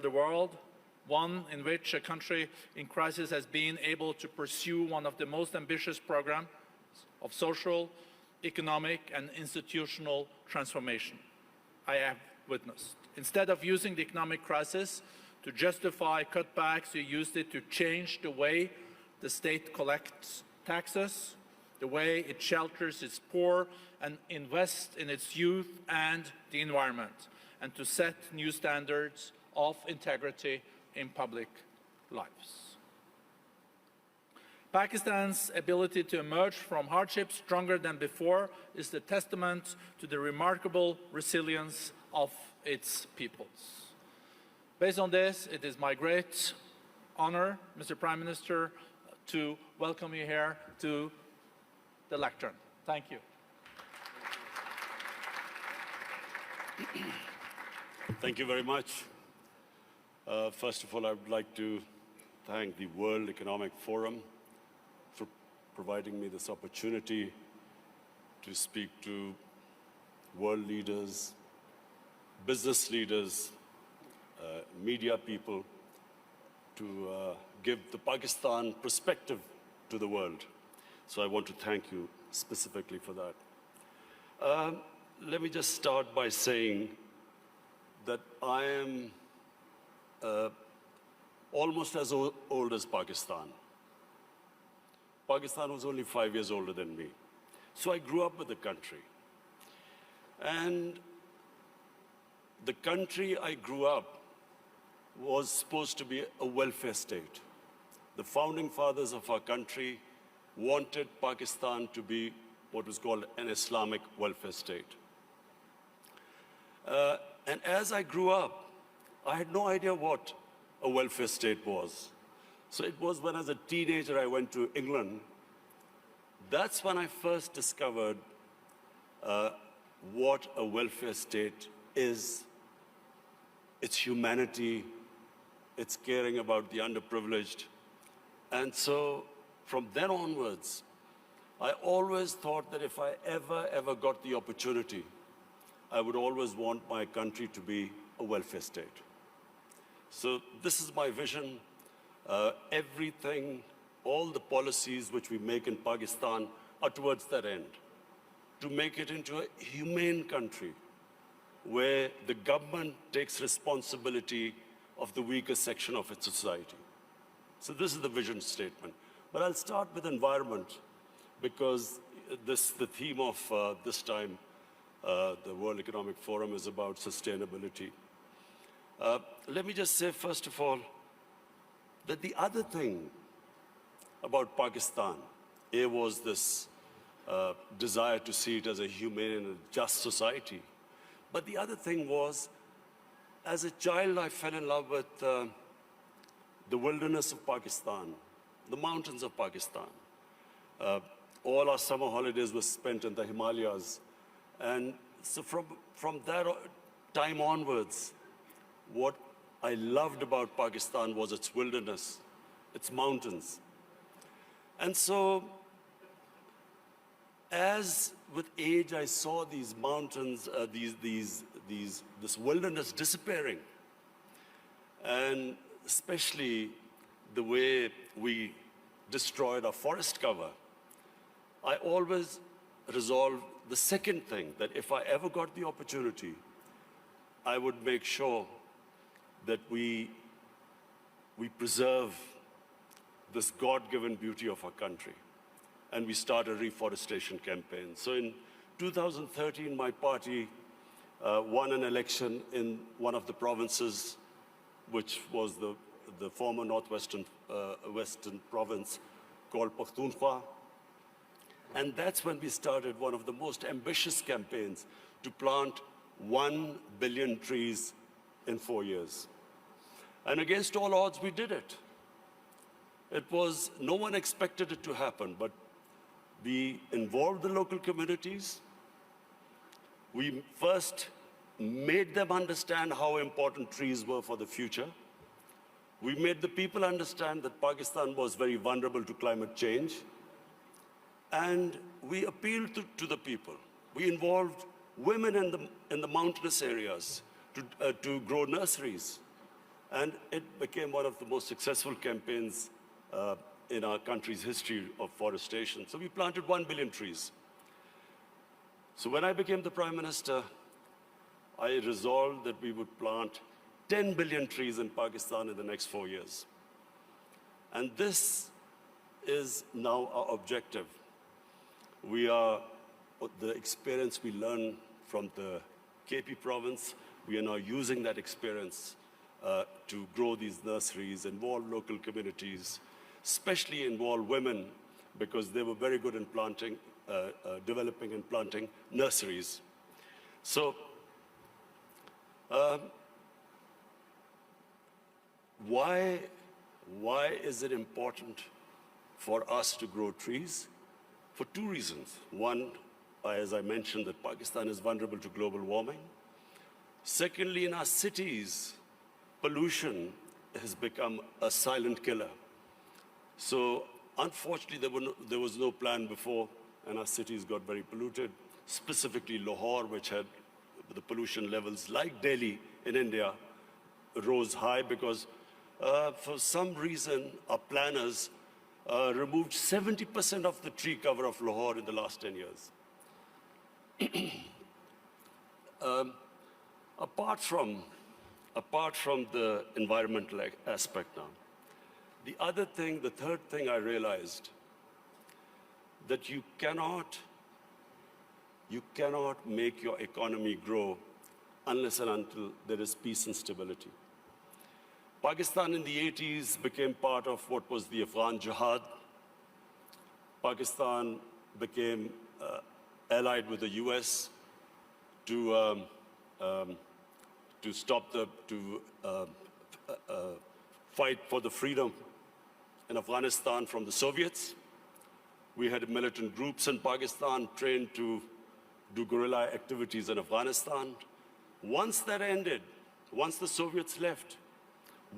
the world, one in which a country in crisis has been able to pursue one of the most ambitious programs of social, economic, and institutional transformation I have witnessed. Instead of using the economic crisis to justify cutbacks, you used it to change the way the state collects taxes, the way it shelters its poor and invests in its youth and the environment, and to set new standards of integrity in public lives. Pakistan's ability to emerge from hardship stronger than before is the testament to the remarkable resilience of its peoples. Based on this, it is my great honor, Mr. Prime Minister, to welcome you here to the lectern. Thank you. Thank you very much. First of all, I would like to thank the World Economic Forum for providing me this opportunity to speak to world leaders, business leaders, media people, to give the Pakistan perspective to the world. So I want to thank you specifically for that. Let me just start by saying that I am almost as old as Pakistan. Pakistan was only 5 years older than me. So I grew up with the country. And the country I grew up was supposed to be a welfare state. The founding fathers of our country wanted Pakistan to be what was called an Islamic welfare state. And as I grew up, I had no idea what a welfare state was. So it was when as a teenager I went to England. That's when I first discovered what a welfare state is. It's humanity, it's caring about the underprivileged. And so from then onwards, I always thought that if I ever got the opportunity, I would always want my country to be a welfare state. So this is my vision. Everything, all the policies which we make in Pakistan are towards that end, to make it into a humane country where the government takes responsibility of the weaker section of its society. So this is the vision statement. But I'll start with environment, because the theme of this time, the World Economic Forum, is about sustainability. Let me just say, first of all, that the other thing about Pakistan, was this desire to see it as a humane and a just society. But the other thing was, as a child, I fell in love with the wilderness of Pakistan, the mountains of Pakistan. All our summer holidays were spent in the Himalayas. And so from that time onwards, what I loved about Pakistan was its wilderness, its mountains. And so, as with age I saw these mountains, this wilderness disappearing, and especially the way we destroyed our forest cover, I always resolved the second thing, that if I ever got the opportunity, I would make sure that we preserve this God-given beauty of our country. And we start a reforestation campaign. So in 2013, my party won an election in one of the provinces, which was the former northwestern western province called Pakhtunkhwa. And that's when we started one of the most ambitious campaigns to plant 1 billion trees in 4 years. And against all odds, we did it. No one expected it to happen, but we involved the local communities. We first made them understand how important trees were for the future. We made the people understand that Pakistan was very vulnerable to climate change. And we appealed to the people. We involved women in the mountainous areas to grow nurseries. And it became one of the most successful campaigns in our country's history of forestation. So we planted 1 billion trees. So when I became the Prime Minister, I resolved that we would plant 10 billion trees in Pakistan in the next 4 years. And this is now our objective. The experience we learned from the KP province, we are now using that experience to grow these nurseries, involve local communities, especially involve women, because they were very good in planting, developing and planting nurseries. So, why is it important for us to grow trees? For 2 reasons. One, as I mentioned, that Pakistan is vulnerable to global warming. Secondly, in our cities, pollution has become a silent killer. So unfortunately, there was no plan before, and our cities got very polluted, specifically Lahore, which had the pollution levels like Delhi in India, rose high because for some reason, our planners removed 70% of the tree cover of Lahore in the last 10 years. Apart from the environmental aspect now, the third thing I realized, that you cannot make your economy grow unless and until there is peace and stability. Pakistan in the 80s became part of what was the Afghan Jihad. Pakistan became allied with the US to fight for the freedom in Afghanistan from the Soviets. We had militant groups in Pakistan trained to do guerrilla activities in Afghanistan. Once that ended, once the Soviets left,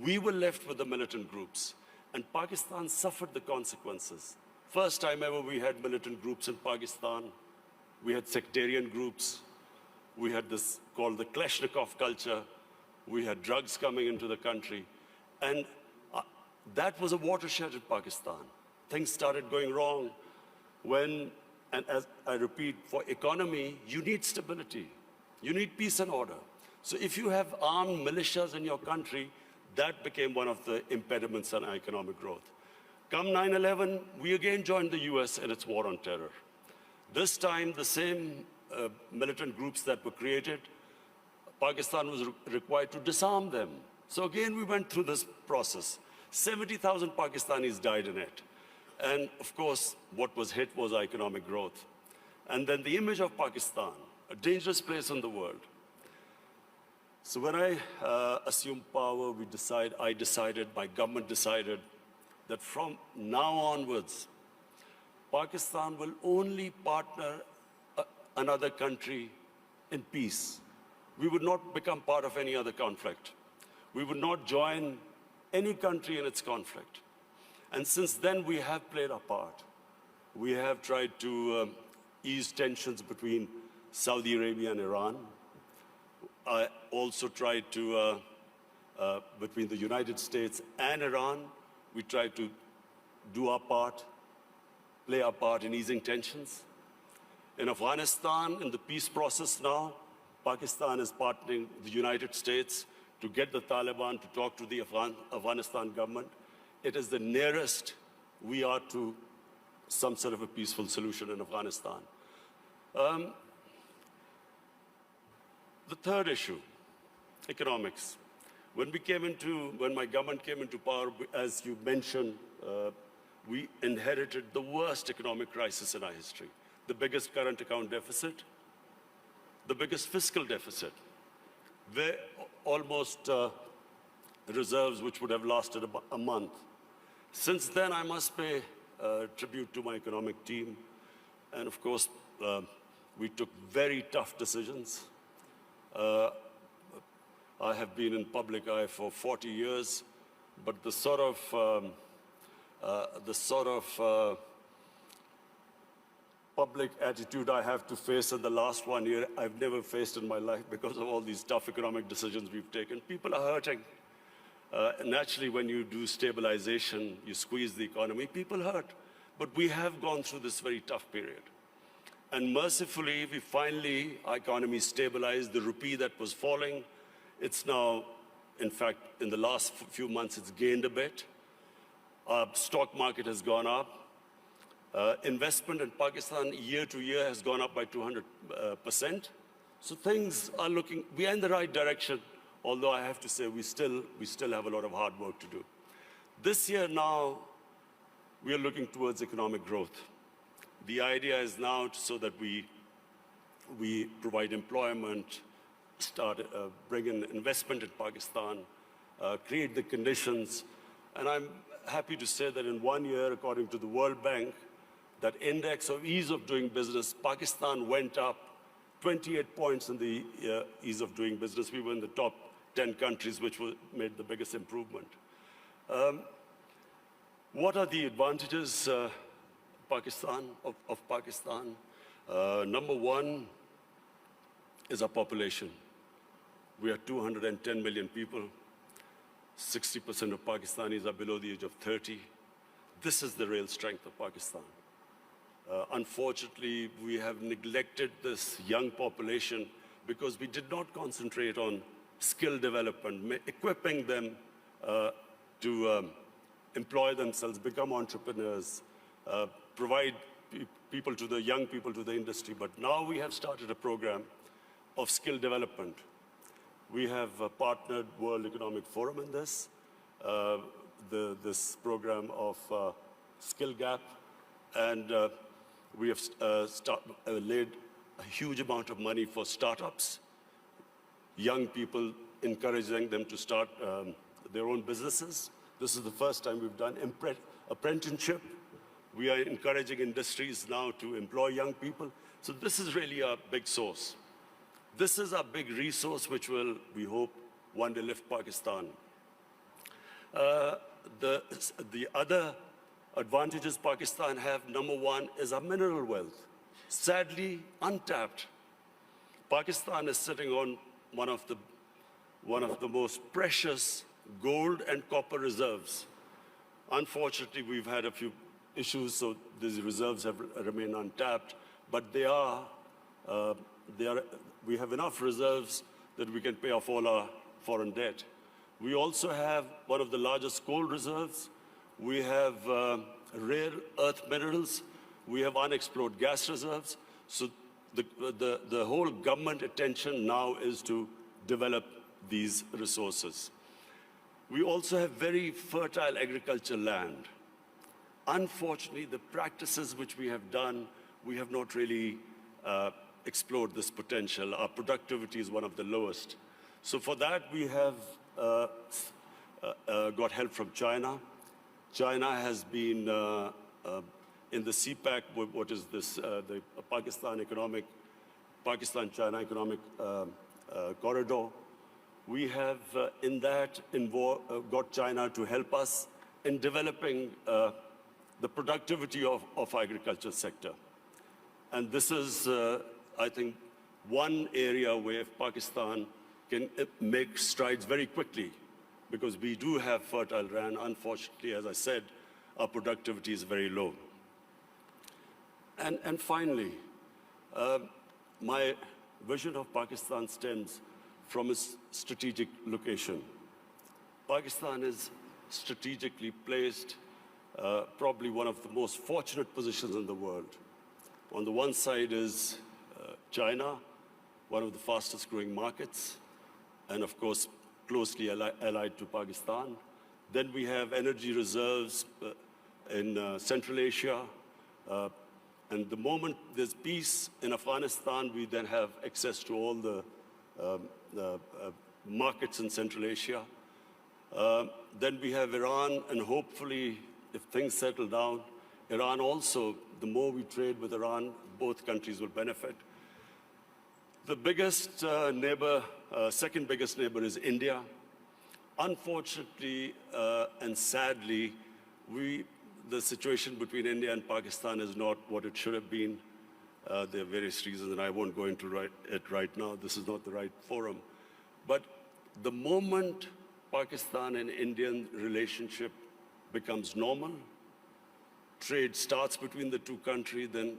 we were left with the militant groups, and Pakistan suffered the consequences. First time ever we had militant groups in Pakistan. We had sectarian groups. We had this called the Kalashnikov culture. We had drugs coming into the country. And that was a watershed in Pakistan. Things started going wrong and as I repeat, for economy, you need stability. You need peace and order. So if you have armed militias in your country, that became one of the impediments on economic growth. Come 9/11, we again joined the US in its war on terror. This time, the same militant groups that were created, Pakistan was required to disarm them. So again, we went through this process. 70,000 Pakistanis died in it. And of course, what was hit was economic growth. And then the image of Pakistan, a dangerous place in the world. So when I assumed power, my government decided that from now onwards, Pakistan will only partner another country in peace. We would not become part of any other conflict. We would not join any country in its conflict. And since then, we have played our part. We have tried to ease tensions between Saudi Arabia and Iran. I also tried to, between the United States and Iran, we tried to do our part, play our part in easing tensions. In Afghanistan, in the peace process now, Pakistan is partnering with the United States to get the Taliban to talk to the Afghanistan government. It is the nearest we are to some sort of a peaceful solution in Afghanistan. The third issue, economics. When my government came into power, as you mentioned, we inherited the worst economic crisis in our history. The biggest current account deficit, the biggest fiscal deficit, where almost reserves which would have lasted a month. Since then, I must pay tribute to my economic team. And of course, we took very tough decisions. I have been in public eye for 40 years, but the sort of public attitude I have to face in the last 1 year, I've never faced in my life because of all these tough economic decisions we've taken. People are hurting. Naturally, when you do stabilization, you squeeze the economy, people hurt. But we have gone through this very tough period. And mercifully, our economy stabilized. The rupee that was falling, it's now, in fact, in the last few months, it's gained a bit. Our stock market has gone up. Investment in Pakistan year to year has gone up by 200%. So things are we are in the right direction, although I have to say we still have a lot of hard work to do. This year now, we are looking towards economic growth. The idea is now so that we provide employment, bring in investment in Pakistan, create the conditions. And I'm happy to say that in 1 year, according to the World Bank, that index of ease of doing business, Pakistan went up 28 points in the ease of doing business. We were in the top 10 countries, which made the biggest improvement. What are the advantages of Pakistan? Number one is our population. We are 210 million people. 60% of Pakistanis are below the age of 30. This is the real strength of Pakistan. Unfortunately, we have neglected this young population because we did not concentrate on skill development, equipping them to employ themselves, become entrepreneurs, provide young people to the industry. But now we have started a program of skill development. We have partnered World Economic Forum in this, this program of Skill Gap, and we have laid a huge amount of money for startups, young people, encouraging them to start their own businesses. This is the first time we've done apprenticeship. We are encouraging industries now to employ young people. So this is really a big source. This is a big resource which will, we hope, one day lift Pakistan. The other advantages Pakistan have, number one, is our mineral wealth. Sadly, untapped. Pakistan is sitting on one of the most precious gold and copper reserves. Unfortunately, we've had a few issues, so these reserves have remained untapped, but we have enough reserves that we can pay off all our foreign debt. We also have one of the largest gold reserves. We have rare earth minerals. We have unexplored gas reserves. So the whole government attention now is to develop these resources. We also have very fertile agricultural land. Unfortunately, the practices which we have done, we have not really explored this potential. Our productivity is one of the lowest. So for that, we have got help from China. China has been in the CPEC, what is this, the Pakistan-China Economic Corridor. We have in that got China to help us in developing the productivity of agriculture sector. And this is, I think, one area where Pakistan can make strides very quickly, because we do have fertile land. Unfortunately, as I said, our productivity is very low. And finally, my vision of Pakistan stems from its strategic location. Pakistan is strategically placed, probably one of the most fortunate positions in the world. On the one side is China, one of the fastest growing markets, and of course, closely allied to Pakistan. Then we have energy reserves in Central Asia. And the moment there's peace in Afghanistan, we then have access to all the markets in Central Asia. Then we have Iran, and hopefully, if things settle down, Iran also, the more we trade with Iran, both countries will benefit. The biggest neighbor, second biggest neighbor is India. Unfortunately and sadly, the situation between India and Pakistan is not what it should have been. There are various reasons, and I won't go into it right now. This is not the right forum. But the moment Pakistan and Indian relationship becomes normal, trade starts between the two countries, then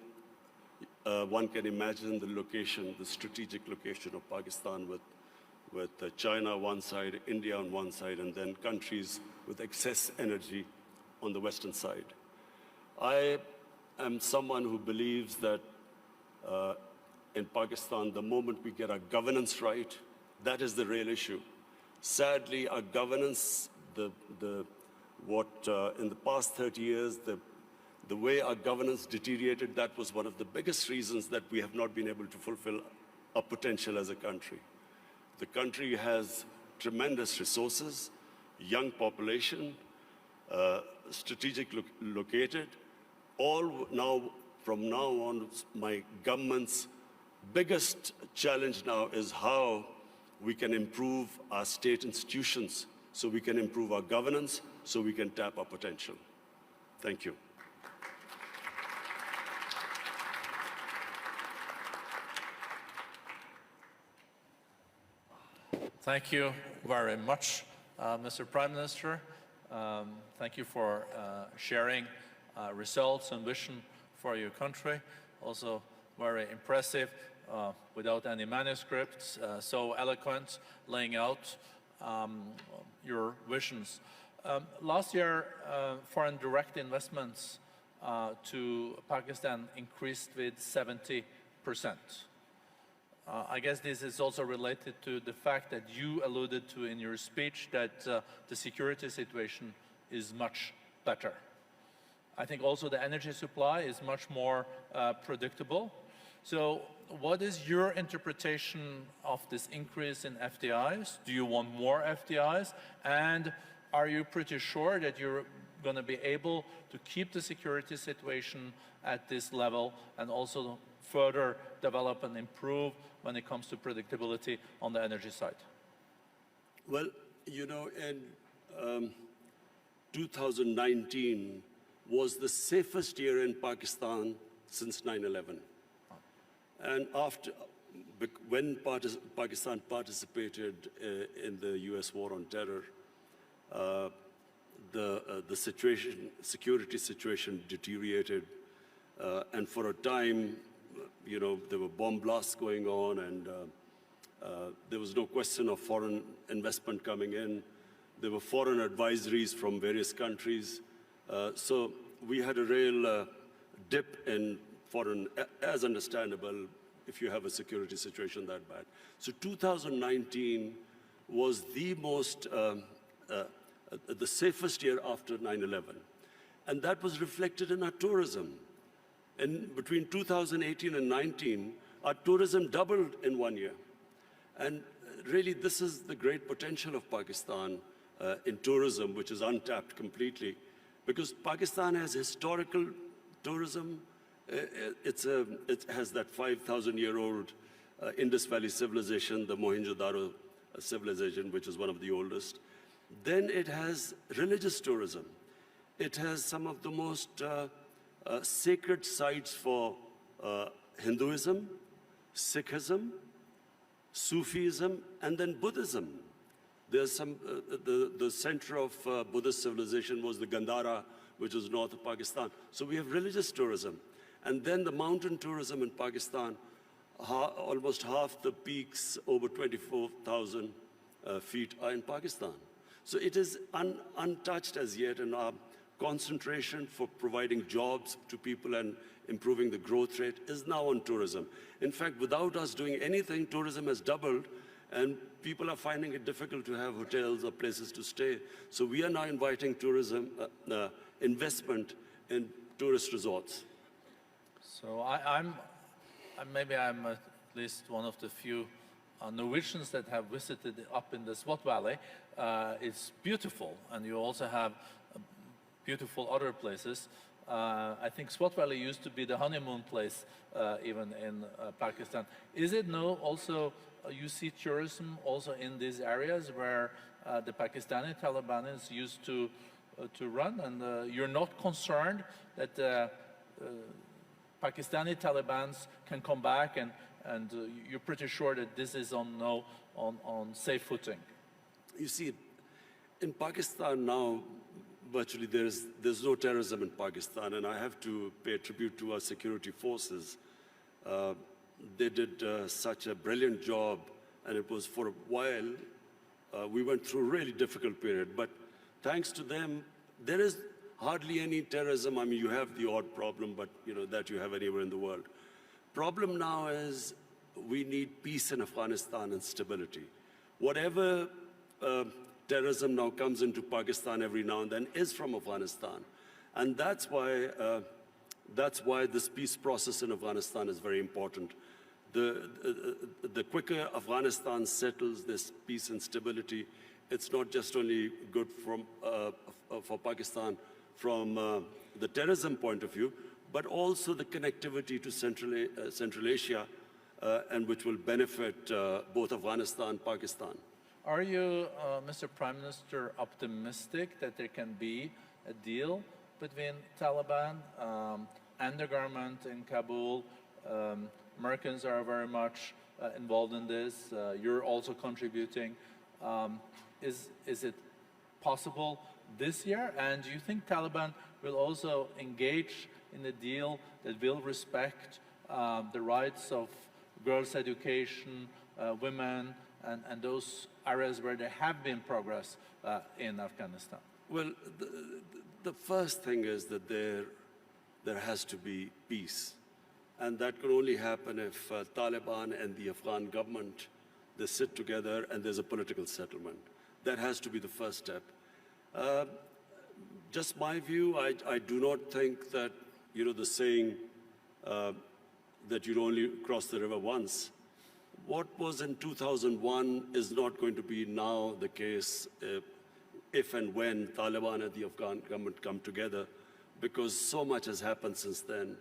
one can imagine the location, the strategic location of Pakistan with China on one side, India on one side, and then countries with excess energy on the western side. I am someone who believes that in Pakistan, the moment we get our governance right, that is the real issue. Sadly, our governance, in the past 30 years, the way our governance deteriorated, that was one of the biggest reasons that we have not been able to fulfill our potential as a country. The country has tremendous resources, young population, strategic located. All now, from now on, my government's biggest challenge now is how we can improve our state institutions, so we can improve our governance, so we can tap our potential. Thank you. Thank you very much, Mr. Prime Minister. Thank you for sharing results and vision for your country. Also very impressive, without any manuscripts, so eloquent, laying out your visions. Last year, foreign direct investments to Pakistan increased with 70%. I guess this is also related to the fact that you alluded to in your speech that the security situation is much better. I think also the energy supply is much more predictable. So what is your interpretation of this increase in FDIs? Do you want more FDIs? And are you pretty sure that you're going to be able to keep the security situation at this level and also further develop and improve when it comes to predictability on the energy side? Well, you know, in 2019 was the safest year in Pakistan since 9/11. And when Pakistan participated in the US war on terror, the security situation deteriorated. And for a time, you know, there were bomb blasts going on, and there was no question of foreign investment coming in. There were foreign advisories from various countries. So we had a real dip in foreign, as understandable if you have a security situation that bad. So 2019 was the most, the safest year after 9/11. And that was reflected in our tourism. And between 2018 and 19, our tourism doubled in 1 year. And really, this is the great potential of Pakistan in tourism, which is untapped completely. Because Pakistan has historical tourism. It has that 5,000-year-old Indus Valley civilization, the Mohenjo-daro civilization, which is one of the oldest. Then it has religious tourism. It has some of the most sacred sites for Hinduism, Sikhism, Sufism, and then Buddhism. There's some, the center of Buddhist civilization was the Gandhara, which is north of Pakistan. So we have religious tourism. And then the mountain tourism in Pakistan, almost half the peaks, over 24,000 feet, are in Pakistan. So it is untouched as yet, and our concentration for providing jobs to people and improving the growth rate is now on tourism. In fact, without us doing anything, tourism has doubled, and people are finding it difficult to have hotels or places to stay. So we are now inviting tourism investment in tourist resorts. So maybe I'm at least one of the few Norwegians that have visited up in the Swat Valley. It's beautiful, and you also have beautiful other places. I think Swat Valley used to be the honeymoon place, even in Pakistan. Is it now also, you see tourism also in these areas where the Pakistani Taliban used to run, and you're not concerned that Pakistani Taliban can come back, and you're pretty sure that this is on safe footing? You see, In Pakistan now, virtually there's no terrorism in Pakistan, and I have to pay tribute to our security forces. They did such a brilliant job, and it was for a while, we went through a really difficult period, but thanks to them, there is hardly any terrorism. I mean, you have the odd problem, but that you have anywhere in the world. Problem now is we need peace in Afghanistan and stability. Whatever terrorism now comes into Pakistan every now and then is from Afghanistan. And that's why this peace process in Afghanistan is very important. The quicker Afghanistan settles this peace and stability, it's not just only good for Pakistan from the terrorism point of view, but also the connectivity to Central Asia, and which will benefit both Afghanistan and Pakistan. Are you, Mr. Prime Minister, optimistic that there can be a deal between Taliban and the government in Kabul? Americans are very much involved in this. You're also contributing. Is it possible this year? And do you think Taliban will also engage in a deal that will respect the rights of girls' education, women, and those areas where there have been progress in Afghanistan? Well, the first thing is that there has to be peace. And that can only happen if Taliban and the Afghan government, they sit together and there's a political settlement. That has to be the first step. Just my view, I do not think that, the saying that you only cross the river once. What was in 2001 is not going to be now the case if and when Taliban and the Afghan government come together, because so much has happened since then.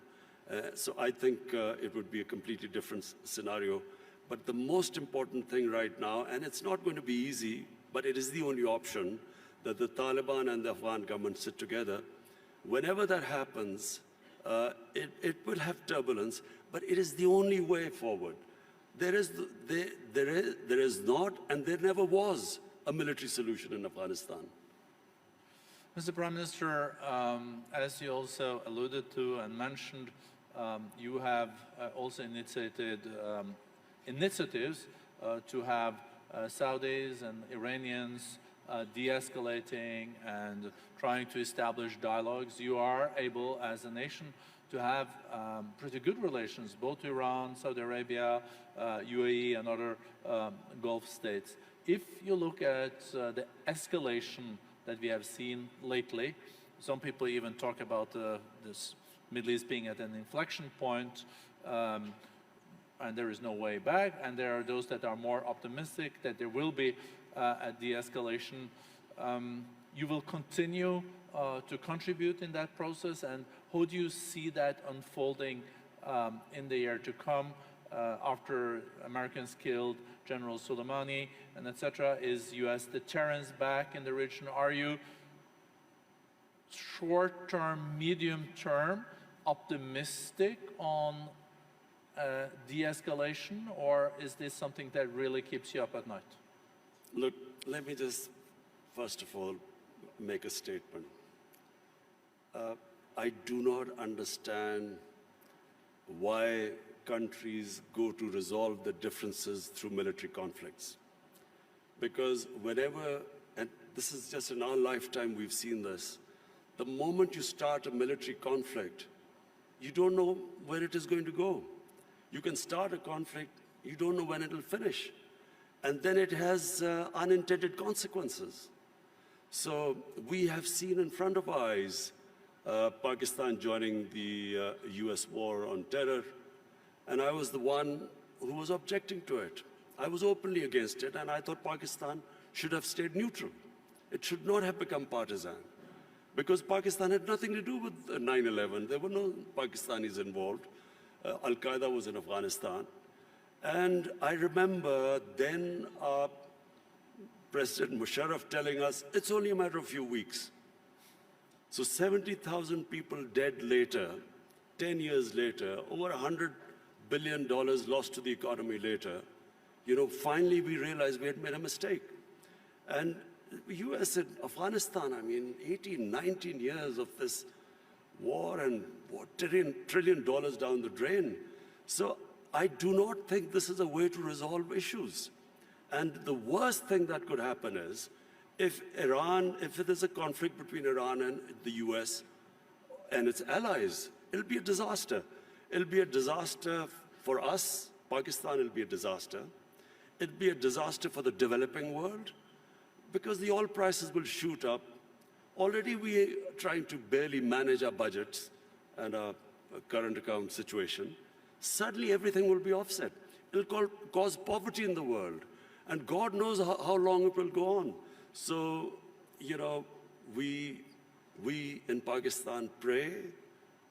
So I think it would be a completely different scenario. But the most important thing right now, and it's not going to be easy, but it is the only option, that the Taliban and the Afghan government sit together. Whenever that happens, it will have turbulence, but it is the only way forward. There is not, and there never was, a military solution in Afghanistan. Mr. Prime Minister, as you also alluded to and mentioned, you have also initiated initiatives to have Saudis and Iranians de-escalating and trying to establish dialogues. You are able, as a nation, to have pretty good relations, both Iran, Saudi Arabia, UAE, and other Gulf states. If you look at the escalation that we have seen lately, some people even talk about this Middle East being at an inflection point, and there is no way back, and there are those that are more optimistic that there will be a de-escalation. You will continue to contribute in that process, and how do you see that unfolding in the year to come after Americans killed General Soleimani and etc.? Is U.S. deterrence back in the region? Are you short-term, medium-term optimistic on de-escalation, or is this something that really keeps you up at night? Look, let me just, first of all, make a statement. I do not understand why countries go to resolve the differences through military conflicts. Because whenever, and this is just in our lifetime we've seen this, the moment you start a military conflict, you don't know where it is going to go. You can start a conflict, you don't know when it will finish. And then it has unintended consequences. So we have seen in front of our eyes Pakistan joining the US war on terror, and I was the one who was objecting to it. I was openly against it, and I thought Pakistan should have stayed neutral. It should not have become partisan, because Pakistan had nothing to do with 9/11. There were no Pakistanis involved. Al-Qaeda was in Afghanistan. And I remember then President Musharraf telling us, it's only a matter of a few weeks. So 70,000 people dead later, 10 years later, over $100 billion lost to the economy later, finally we realized we had made a mistake. And the US and Afghanistan, I mean, 18, 19 years of this war and $1 trillion down the drain. So I do not think this is a way to resolve issues. And the worst thing that could happen is if there's a conflict between Iran and the US and its allies, it'll be a disaster. It'll be a disaster for us, Pakistan, it'll be a disaster. It'll be a disaster for the developing world because the oil prices will shoot up. Already we are trying to barely manage our budgets and our current account situation. Suddenly everything will be offset. It'll cause poverty in the world. And God knows how long it will go on. So, you know, we in Pakistan pray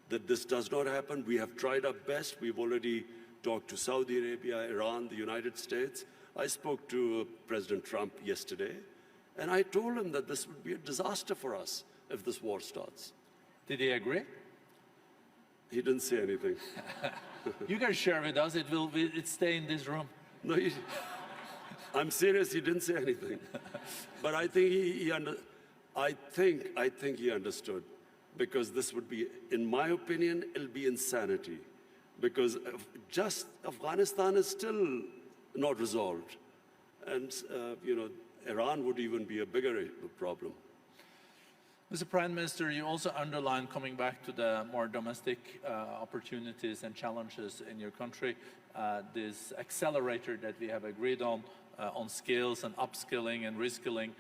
that this does not happen. We have tried our best. We've already talked to Saudi Arabia, Iran, the United States. I spoke to President Trump yesterday, and I told him that this would be a disaster for us if this war starts. Did he agree? He didn't say anything. You can share with us. It stay in this room. No, I'm serious. He didn't say anything. But I think I think he understood, because this would be, in my opinion, it'll be insanity, because just Afghanistan is still not resolved, and you know, Iran would even be a bigger problem. Mr. Prime Minister, you also underlined, coming back to the more domestic opportunities and challenges in your country, this accelerator that we have agreed on skills and upskilling and reskilling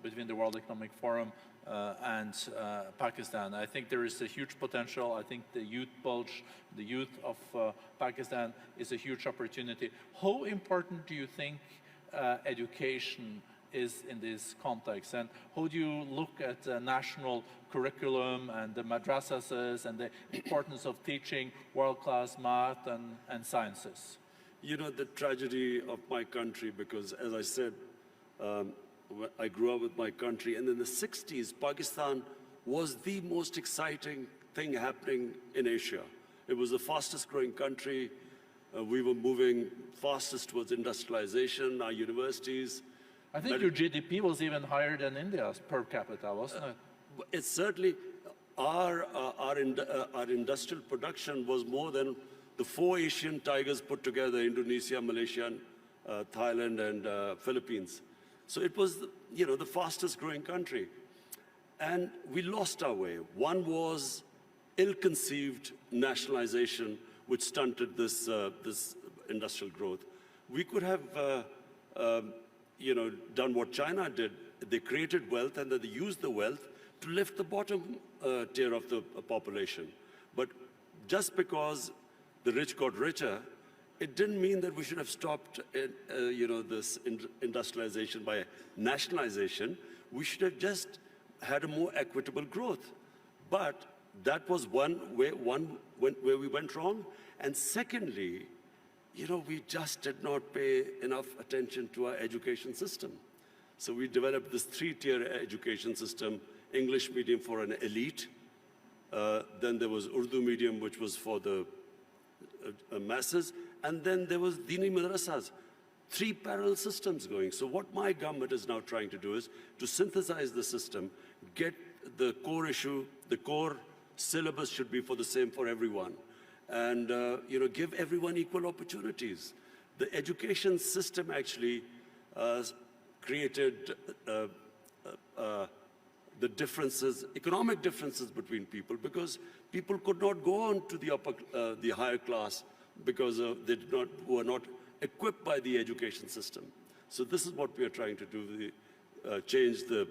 between the World Economic Forum and Pakistan. I think there is a huge potential. I think the youth bulge, the youth of Pakistan is a huge opportunity. How important do you think education is in this context, and how do you look at the national curriculum and the madrasas and the importance of teaching world-class math and sciences? You know, the tragedy of my country, because as I said, I grew up with my country, and in the 60s, Pakistan was the most exciting thing happening in Asia. It was the fastest growing country. We were moving fastest towards industrialization, our universities. I think your GDP was even higher than India's per capita, wasn't it? It's certainly, our industrial production was more than the 4 Asian tigers put together: Indonesia, Malaysia, Thailand, and Philippines. So it was, you know, the fastest growing country. And we lost our way. One was ill-conceived nationalization, which stunted this industrial growth. We could have you know, done what China did. They created wealth, and then they used the wealth to lift the bottom tier of the population. But just because the rich got richer, it didn't mean that we should have stopped you know, this industrialization by nationalization. We should have just had a more equitable growth. But that was one where we went wrong. And secondly, you know, we just did not pay enough attention to our education system. So we developed this 3-tier education system: English medium for an elite, then there was Urdu medium, which was for the masses, and then there was Dini madrasas. 3 parallel systems going. So what my government is now trying to do is to synthesize the system, get the core issue, the core syllabus should be the same for everyone, and you know, give everyone equal opportunities. The education system actually created the differences, economic differences between people, because people could not go on to the higher class because they were not equipped by the education system. So this is what we are trying to do: change the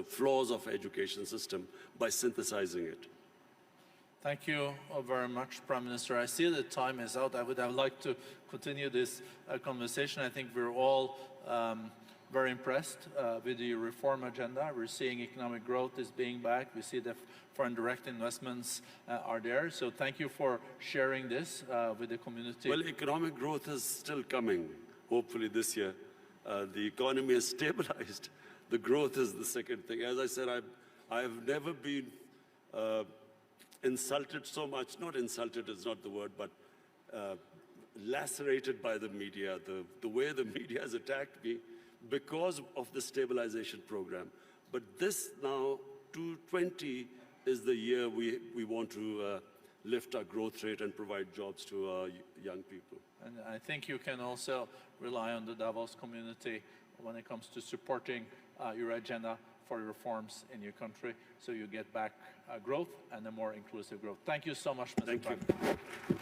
flaws of education system by synthesizing it. Thank you very much, Prime Minister. I see the time is out. I would have liked to continue this conversation. I think we're all very impressed with the reform agenda. We're seeing economic growth is being back. We see the foreign direct investments are there. So thank you for sharing this with the community. Well, economic growth is still coming, hopefully this year. The economy is stabilized. The growth is the second thing. As I said, I've never been insulted so much. Not insulted is not the word, but lacerated by the media. The way the media has attacked me, because of the stabilization program. But this now, 2020, is the year we want to lift our growth rate and provide jobs to our young people. And I think you can also rely on the Davos community when it comes to supporting your agenda for reforms in your country, so you get back growth and a more inclusive growth. Thank you so much, Mr. Thank Prime you.